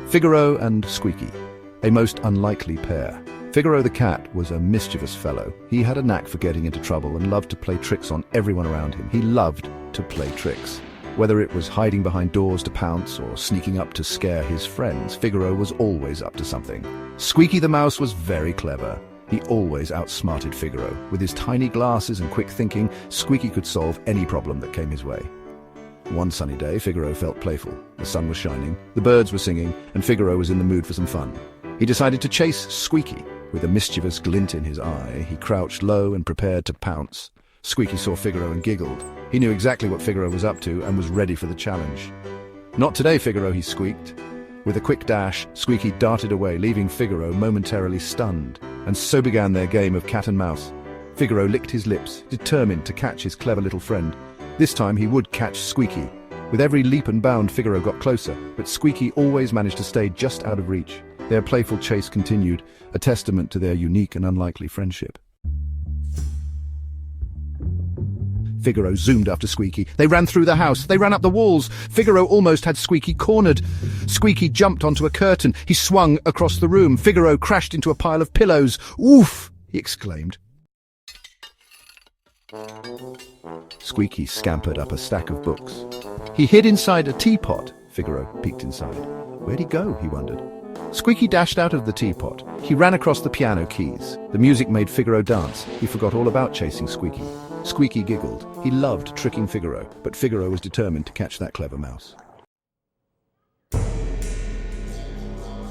Figaro and Squeaky, a most unlikely pair. Figaro the cat was a mischievous fellow. He had a knack for getting into trouble and loved to play tricks on everyone around him. He loved to play tricks. Whether it was hiding behind doors to pounce or sneaking up to scare his friends, Figaro was always up to something. Squeaky the mouse was very clever. He always outsmarted Figaro. With his tiny glasses and quick thinking, Squeaky could solve any problem that came his way. One sunny day, Figaro felt playful. The sun was shining, the birds were singing, and Figaro was in the mood for some fun. He decided to chase Squeaky. With a mischievous glint in his eye, he crouched low and prepared to pounce. Squeaky saw Figaro and giggled. He knew exactly what Figaro was up to and was ready for the challenge. "Not today, Figaro," he squeaked. With a quick dash, Squeaky darted away, leaving Figaro momentarily stunned. And so began their game of cat and mouse. Figaro licked his lips, determined to catch his clever little friend. This time he would catch Squeaky. With every leap and bound, Figaro got closer, but Squeaky always managed to stay just out of reach. Their playful chase continued, a testament to their unique and unlikely friendship. Figaro zoomed after Squeaky. They ran through the house. They ran up the walls. Figaro almost had Squeaky cornered. Squeaky jumped onto a curtain. He swung across the room. Figaro crashed into a pile of pillows. "Oof!" he exclaimed. Squeaky scampered up a stack of books. He hid inside a teapot. Figaro peeked inside. Where'd he go, he wondered. Squeaky dashed out of the teapot. He ran across the piano keys. The music made Figaro dance. He forgot all about chasing Squeaky. Squeaky giggled. He loved tricking Figaro, but Figaro was determined to catch that clever mouse.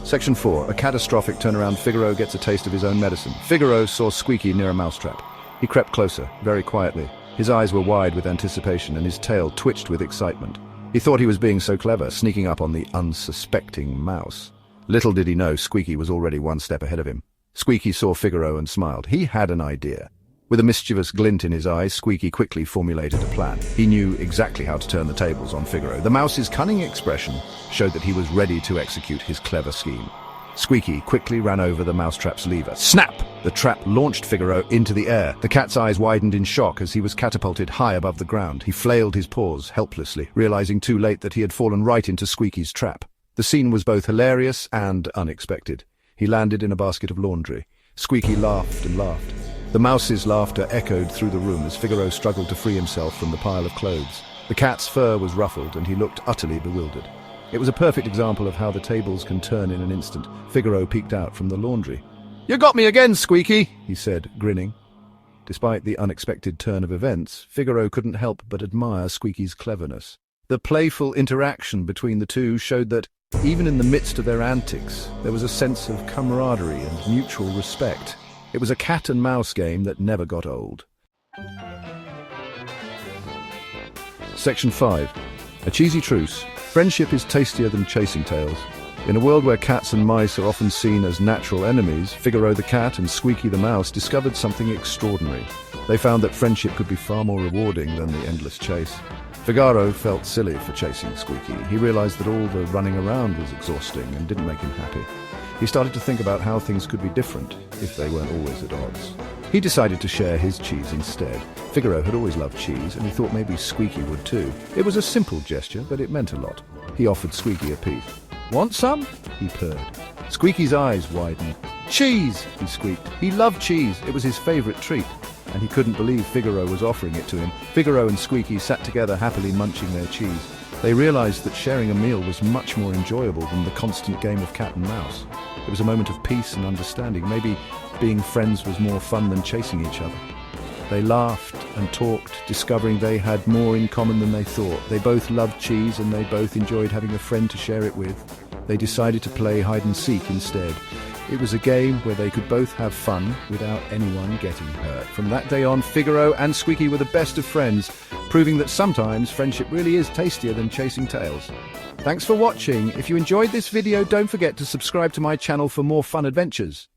Section 4. A catastrophic turnaround. Figaro gets a taste of his own medicine. Figaro saw Squeaky near a mousetrap. He crept closer, very quietly. His eyes were wide with anticipation and his tail twitched with excitement. He thought he was being so clever, sneaking up on the unsuspecting mouse. Little did he know Squeaky was already one step ahead of him. Squeaky saw Figaro and smiled. He had an idea. With a mischievous glint in his eyes, Squeaky quickly formulated a plan. He knew exactly how to turn the tables on Figaro. The mouse's cunning expression showed that he was ready to execute his clever scheme. Squeaky quickly ran over the mousetrap's lever. Snap! The trap launched Figaro into the air. The cat's eyes widened in shock as he was catapulted high above the ground. He flailed his paws helplessly, realizing too late that he had fallen right into Squeaky's trap. The scene was both hilarious and unexpected. He landed in a basket of laundry. Squeaky laughed and laughed. The mouse's laughter echoed through the room as Figaro struggled to free himself from the pile of clothes. The cat's fur was ruffled and he looked utterly bewildered. It was a perfect example of how the tables can turn in an instant. Figaro peeked out from the laundry. "You got me again, Squeaky," he said, grinning. Despite the unexpected turn of events, Figaro couldn't help but admire Squeaky's cleverness. The playful interaction between the two showed that, even in the midst of their antics, there was a sense of camaraderie and mutual respect. It was a cat and mouse game that never got old. Section 5. A cheesy truce. Friendship is tastier than chasing tails. In a world where cats and mice are often seen as natural enemies, Figaro the cat and Squeaky the mouse discovered something extraordinary. They found that friendship could be far more rewarding than the endless chase. Figaro felt silly for chasing Squeaky. He realized that all the running around was exhausting and didn't make him happy. He started to think about how things could be different if they weren't always at odds. He decided to share his cheese instead. Figaro had always loved cheese, and he thought maybe Squeaky would too. It was a simple gesture, but it meant a lot. He offered Squeaky a piece. "Want some?" he purred. Squeaky's eyes widened. "Cheese!" he squeaked. He loved cheese. It was his favorite treat, and he couldn't believe Figaro was offering it to him. Figaro and Squeaky sat together happily munching their cheese. They realized that sharing a meal was much more enjoyable than the constant game of cat and mouse. It was a moment of peace and understanding. Maybe being friends was more fun than chasing each other. They laughed and talked, discovering they had more in common than they thought. They both loved cheese and they both enjoyed having a friend to share it with. They decided to play hide and seek instead. It was a game where they could both have fun without anyone getting hurt. From that day on, Figaro and Squeaky were the best of friends, proving that sometimes friendship really is tastier than chasing tails. Thanks for watching. If you enjoyed this video, don't forget to subscribe to my channel for more fun adventures.